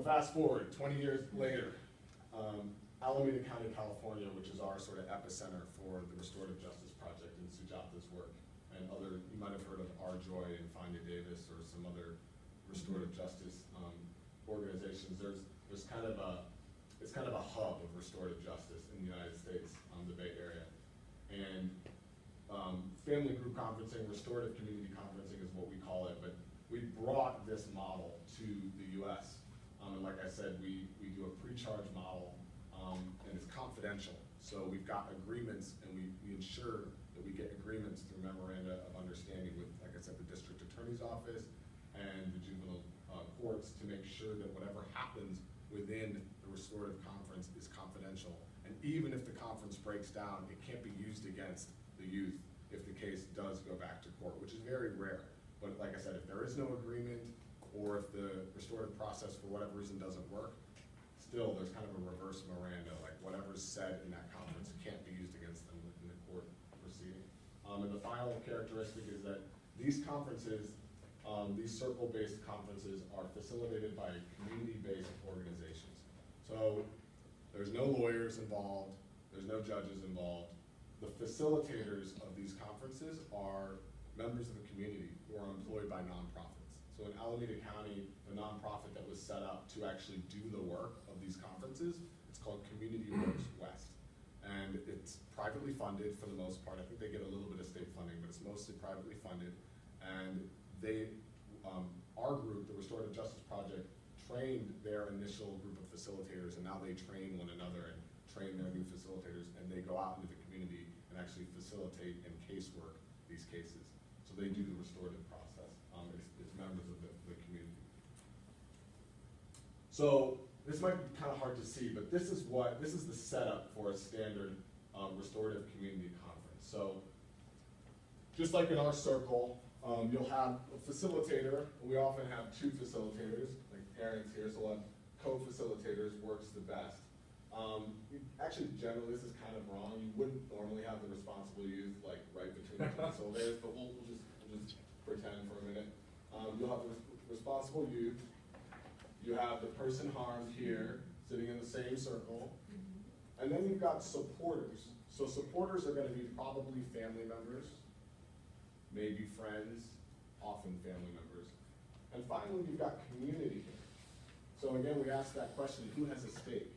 fast forward, 20 years later, Alameda County, California, which is our sort of epicenter for the Restorative Justice Project and Sujata's work, and other, you might have heard of R-Joy and Fania Davis or some other restorative justice organizations. There's kind of a, it's kind of a hub of restorative justice in the United States, the Bay Area. And family group conferencing, restorative community conferencing is what we call it, but we brought this model to the US. And like I said, we do a pre-charge model, and it's confidential. So we've got agreements, and we ensure that we get agreements through memoranda of understanding with, like I said, the district attorney's office and the juvenile courts to make sure that whatever happens within the restorative conference is confidential. And even if the conference breaks down, it can't be used against the youth if the case does go back to court, which is very rare. But like I said, if there is no agreement, or if the restorative process for whatever reason doesn't work, still there's kind of a reverse Miranda, like whatever's said in that conference can't be used against them in the court proceeding. And the final characteristic is that these conferences, these circle-based conferences are facilitated by community-based organizations. So there's no lawyers involved, there's no judges involved. The facilitators of these conferences are members of the community who are employed by nonprofits. So in Alameda County, the nonprofit that was set up to actually do the work of these conferences, it's called Community Works West. And it's privately funded for the most part. I think they get a little bit of state funding, but it's mostly privately funded. And they, our group, the Restorative Justice Project, trained their initial group of facilitators, and now they train one another and train their new facilitators, and they go out into the community and actually facilitate and casework these cases. So they do the restorative process. It's members of the community. So this might be kind of hard to see, but this is the setup for a standard restorative community conference. So just like in our circle, you'll have a facilitator. We often have two facilitators, like Aaron's here, so we'll have co-facilitators works the best. Actually, generally, this is kind of wrong. You wouldn't normally have the responsible youth like right between the two facilitators, but we'll just pretend for a minute. You'll have the responsible youth. You have the person harmed here, sitting in the same circle. And then you've got supporters. So supporters are going to be probably family members, maybe friends, often family members. And finally, you've got community here. So again, we ask that question, who has a stake?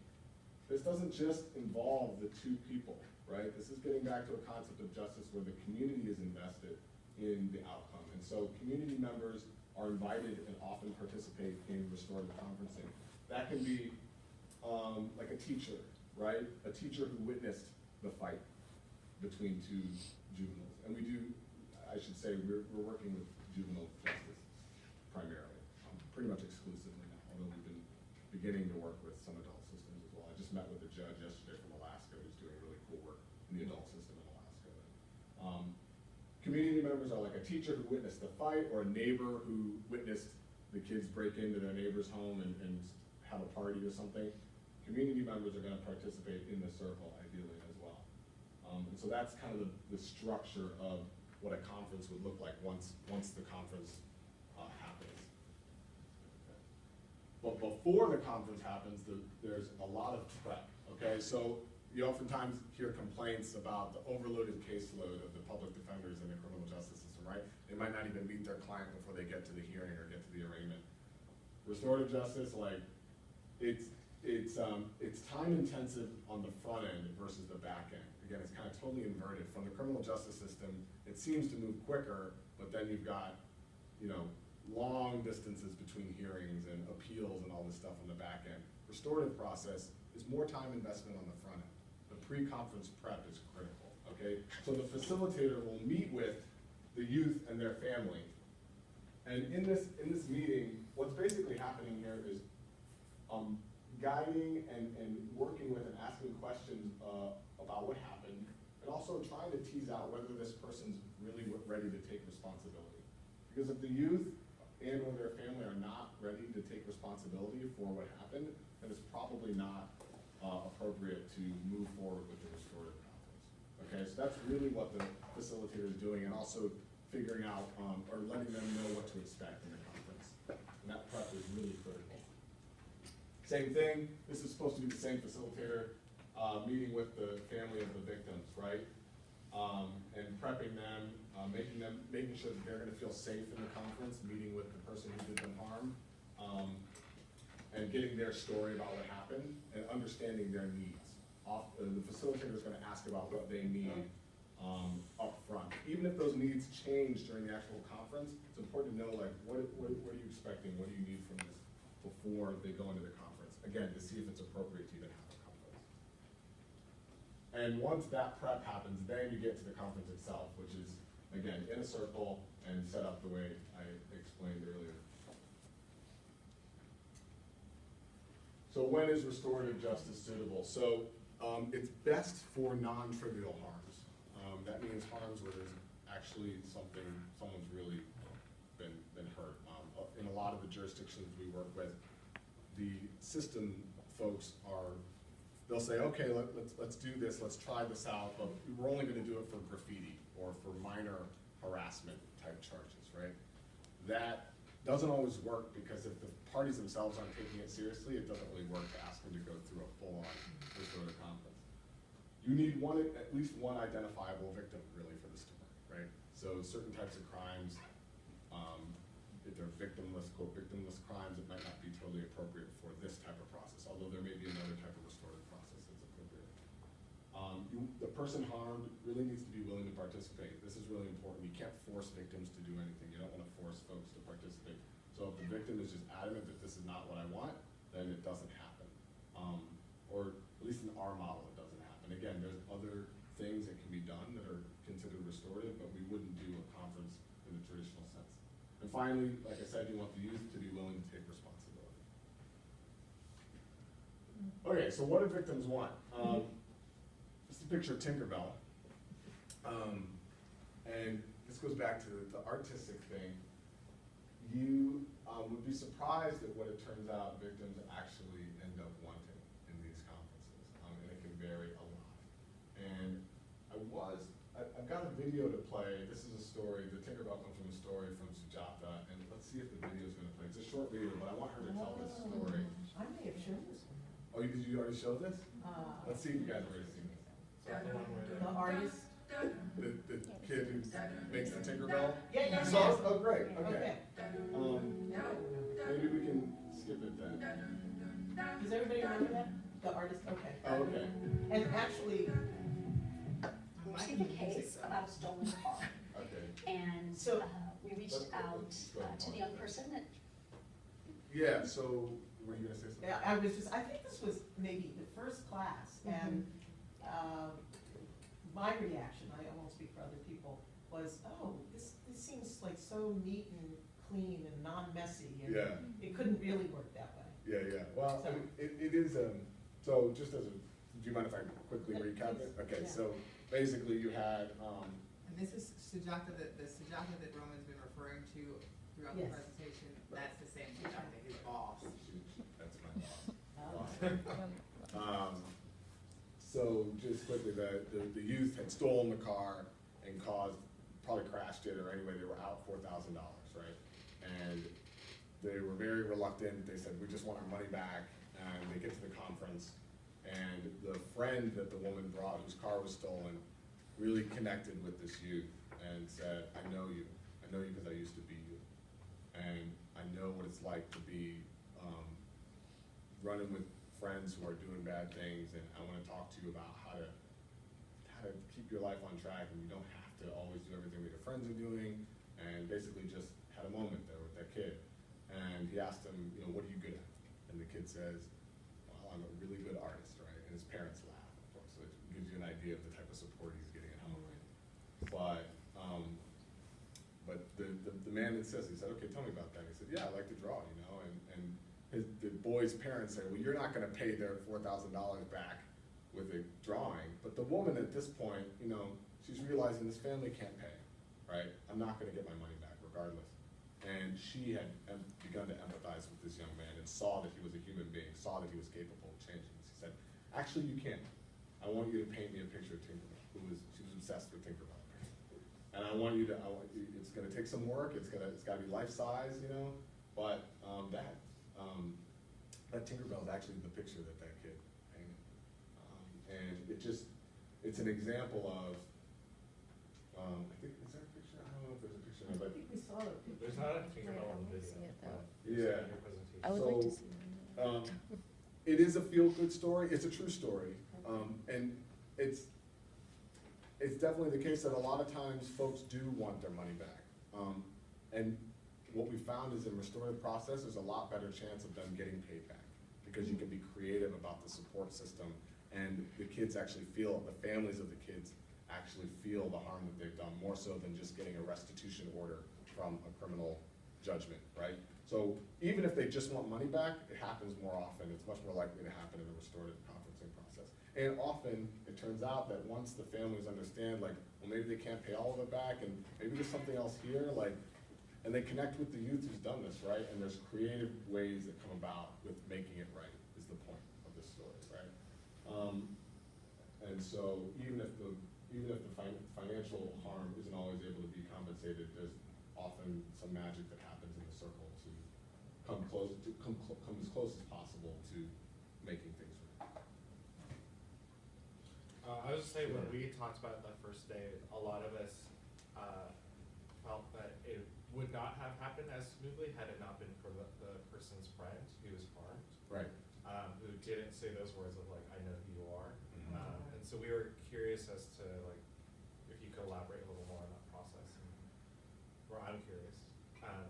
This doesn't just involve the two people, right? This is getting back to a concept of justice where the community is invested in the outcome. And so community members are invited and often participate in restorative conferencing. That can be like a teacher, right? A teacher who witnessed the fight between two juveniles. And we do, I should say, we're working with juvenile justice primarily, pretty much exclusively now, although we've been beginning to work with some adult systems as well. I just met with a judge yesterday from Alaska who's doing really cool work in the adult system in Alaska. Community members are like a teacher who witnessed the fight, or a neighbor who witnessed the kids break into their neighbor's home and have a party or something. Community members are going to participate in the circle, ideally, as well. And so that's kind of the structure of what a conference would look like once the conference happens. Okay. But before the conference happens, there's a lot of prep, okay? So you oftentimes hear complaints about the overloaded caseload of the public defenders in the criminal justice system, right? They might not even meet their client before they get to the hearing or get to the arraignment. Restorative justice, like, it's time intensive on the front end versus the back end. Again, it's kind of totally inverted. From the criminal justice system, it seems to move quicker, but then you've got, long distances between hearings and appeals and all this stuff on the back end. Restorative process is more time investment on the front end. The pre-conference prep is critical, okay? So the facilitator will meet with the youth and their family. And in this meeting, what's basically happening here is guiding and working with and asking questions about what happened, and also trying to tease out whether this person's really ready to take responsibility. Because if the youth and or their family are not ready to take responsibility for what happened, then it's probably not appropriate to move forward with the restorative conference. Okay, so that's really what the facilitator is doing, and also figuring out or letting them know what to expect in the conference. And that prep is really critical. Same thing, this is supposed to be the same facilitator, meeting with the family of the victims, right? And prepping them, making sure that they're gonna feel safe in the conference, meeting with the person who did them harm, and getting their story about what happened, and understanding their needs. The facilitator is gonna ask about what they need up front. Even if those needs change during the actual conference, it's important to know, like, what are you expecting, what do you need from this before they go into the conference? Again, to see if it's appropriate to even have a conference. And once that prep happens, then you get to the conference itself, which is, again, in a circle and set up the way I explained earlier. So when is restorative justice suitable? So it's best for non-trivial harms. That means harms where there's actually someone's really been hurt. In a lot of the jurisdictions we work with, the system folks they'll say, okay, let's do this, let's try this out, but we're only gonna do it for graffiti or for minor harassment type charges, right? That doesn't always work because if the parties themselves aren't taking it seriously, it doesn't really work to ask them to go through a full-on restorative conference. You need at least one identifiable victim, really, for this to work, right? So certain types of crimes, if they're victimless, quote, victimless crimes, it might not be totally appropriate for this type of process, although there may be another type of restorative process that's appropriate. The person harmed really needs to be willing to participate. This is really important. You can't force victims to do anything. You don't want to force folks to participate. So if the victim is just adamant that this is not what I want, then it doesn't happen. Or at least in our model, it doesn't happen. Again, there's other things that can be done that are considered restorative, but we wouldn't do a conference in the traditional sense. And finally, like I said, you want the youth to be willing to take responsibility. Okay, so what do victims want? Just a picture of Tinkerbell. And this goes back to the artistic thing. You would be surprised at what it turns out victims actually end up wanting in these conferences. And it can vary a lot. And I've got a video to play. This is a story, the Tinkerbell comes from a story from Sujata, and let's see if the video is gonna play. It's a short video, but I want her to tell this story. I may have shown this one. Oh, did you already show this? Let's see if you guys have already seen this. The artist. The kid who makes the Tinkerbell? Yeah. You saw it? Oh, great, okay. Okay. Maybe we can skip it then. Does everybody remember that? The artist, okay. Oh, okay. And actually, We received a case about a stolen car, Okay. and So- we reached out to the young person that, Yeah, so, were you gonna say something? yeah, I think this was maybe the first class, and my reaction, I won't speak for other people, was, oh, this seems like so neat and clean and non-messy, and Yeah. it couldn't really work that way. Yeah. Well, I mean, it is, so just as do you mind if I quickly recap it? Okay, Yeah. so basically you had, And this is Sujata, the Sujata that Roman's been referring to throughout the Yes. presentation, that's the same Sujata, his boss. that's my boss. So just quickly, the youth had stolen the car and probably crashed it, or anyway, they were out $4,000, right? And they were very reluctant. They said, we just want our money back. And they get to the conference, and the friend that the woman brought, whose car was stolen, really connected with this youth and said, I know you because I used to be you. And I know what it's like to be running with friends who are doing bad things, and I want to talk to you about how to keep your life on track, and you don't have to always do everything that your friends are doing, and basically just had a moment there with that kid. And he asked him, what are you good at? And the kid says, well, I'm a really good artist, right? And his parents laugh, of course, so it gives you an idea of the type of support he's getting at home. But the man insists, he said, okay, tell me about that. He said, yeah, I like to draw, and the boy's parents say, well, you're not gonna pay their $4,000 back with a drawing, but the woman at this point, she's realizing this family can't pay, right? I'm not gonna get my money back regardless. And she had begun to empathize with this young man and saw that he was a human being, saw that he was capable of changing. She said, actually you can. I want you to paint me a picture of Tinkerbell, she was obsessed with Tinkerbell. And I want you, it's gonna take some work, it's gotta be life-size, but that Tinkerbell is actually the picture that kid painted. And it's an example of, I think, is there a picture? I don't know if there's a picture, I but think we saw the picture. There's not a Tinkerbell on the See video. it, though. yeah. Your presentation. I would like to So, see that. It is a feel-good story, it's a true story, and it's definitely the case that a lot of times folks do want their money back. And what we found is in restorative process, there's a lot better chance of them getting paid back, because you can be creative about the support system, and the kids actually feel, the families of the kids actually feel the harm that they've done, more so than just getting a restitution order from a criminal judgment, right? So even if they just want money back, it happens more often. It's much more likely to happen in a restorative conferencing process. And often, it turns out that once the families understand, like, well, maybe they can't pay all of it back, and maybe there's something else here, like, and they connect with the youth who's done this, right? And there's creative ways that come about with making it right, is the point of this story, right? And so even if the financial harm isn't always able to be compensated, there's often some magic that happens in the circle to come as close as possible to making things right. I was just saying, when we talked about it that first day, a lot of us felt that it would not have happened as smoothly had it not been for the person's friend who was harmed. Right. Who didn't say those words of like, I know who you are. And so we were curious as to like, if you could elaborate a little more on that process. Or I'm curious,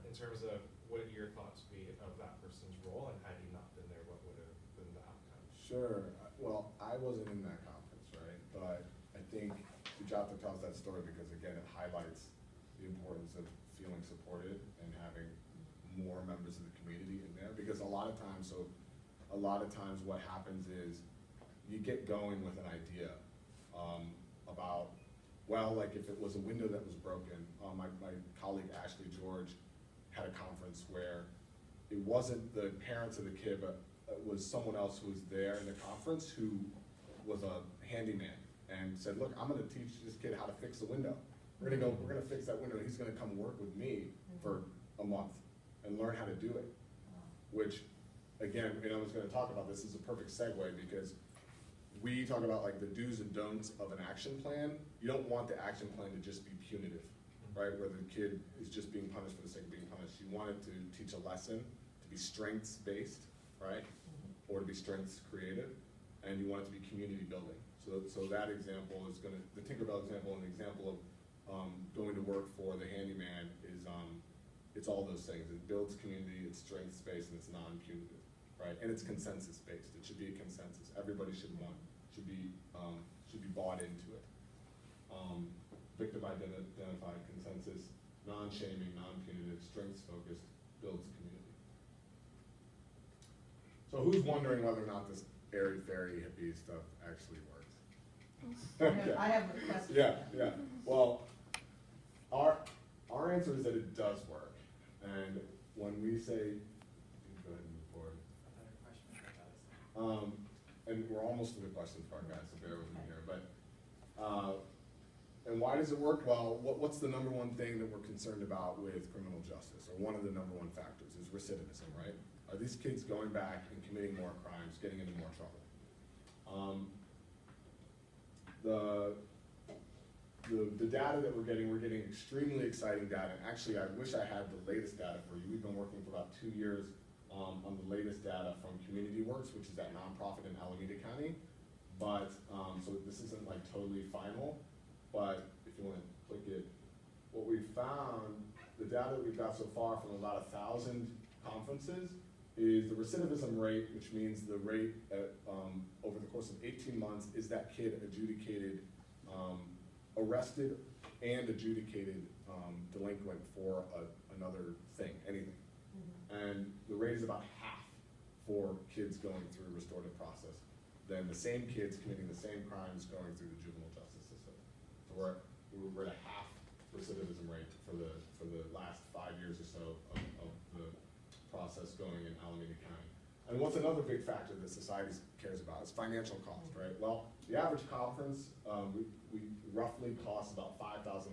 in terms of what your thoughts would be of that person's role, and had you not been there, what would have been the outcome? Sure. Well, I wasn't in that conference, right? But I think Sujatha tells that story because, again, it highlights the importance of feeling supported and having more members of the community in there. Because a lot of times what happens is you get going with an idea about, well, like if it was a window that was broken. My colleague Ashley George had a conference where it wasn't the parents of the kid, but it was someone else who was there in the conference who was a handyman and said, look, I'm gonna teach this kid how to fix the window. We're gonna fix that window, and he's gonna come work with me for a month and learn how to do it. Which, again, and I was gonna talk about this, is a perfect segue, because we talk about like the do's and don'ts of an action plan. You don't want the action plan to just be punitive, right? Where the kid is just being punished for the sake of being punished. You want it to teach a lesson, to be strengths-based, right? Or to be strengths creative, and you want it to be community building. So that example is the Tinkerbell example, and the example of going to work for the handyman is, it's all those things. It builds community, it's strengths-based, and it's non-punitive, right? And it's consensus-based. It should be a consensus. Everybody should be bought into it. Victim identified, consensus, non-shaming, non-punitive, strengths-focused, builds community. So who's wondering whether or not this airy-fairy hippie stuff actually works? I have a question. Yeah. Well, our answer is that it does work. And when we say, go ahead and move forward. Another question about this. And we're almost to the questions part, guys, so bear with me here. But, and why does it work? Well, what's the number one thing that we're concerned about with criminal justice, or one of the number one factors is recidivism, right? Are these kids going back and committing more crimes, getting into more trouble? The data that we're getting extremely exciting data. And actually, I wish I had the latest data for you. We've been working for about 2 years on the latest data from Community Works, which is that nonprofit in Alameda County. But, so this isn't like totally final, but if you want to click it, what we found, the data that we've got so far from about 1,000 conferences, is the recidivism rate, which means the rate at, over the course of 18 months, is that kid adjudicated, arrested and adjudicated delinquent for another thing, anything. And the rate is about half for kids going through restorative process than the same kids committing the same crimes going through the juvenile justice system. So we're at a half recidivism rate for the last 5 years or so of the process going in Alameda County. And what's another big factor that society cares about is financial cost, right? Well, the average conference, we roughly cost about $5,000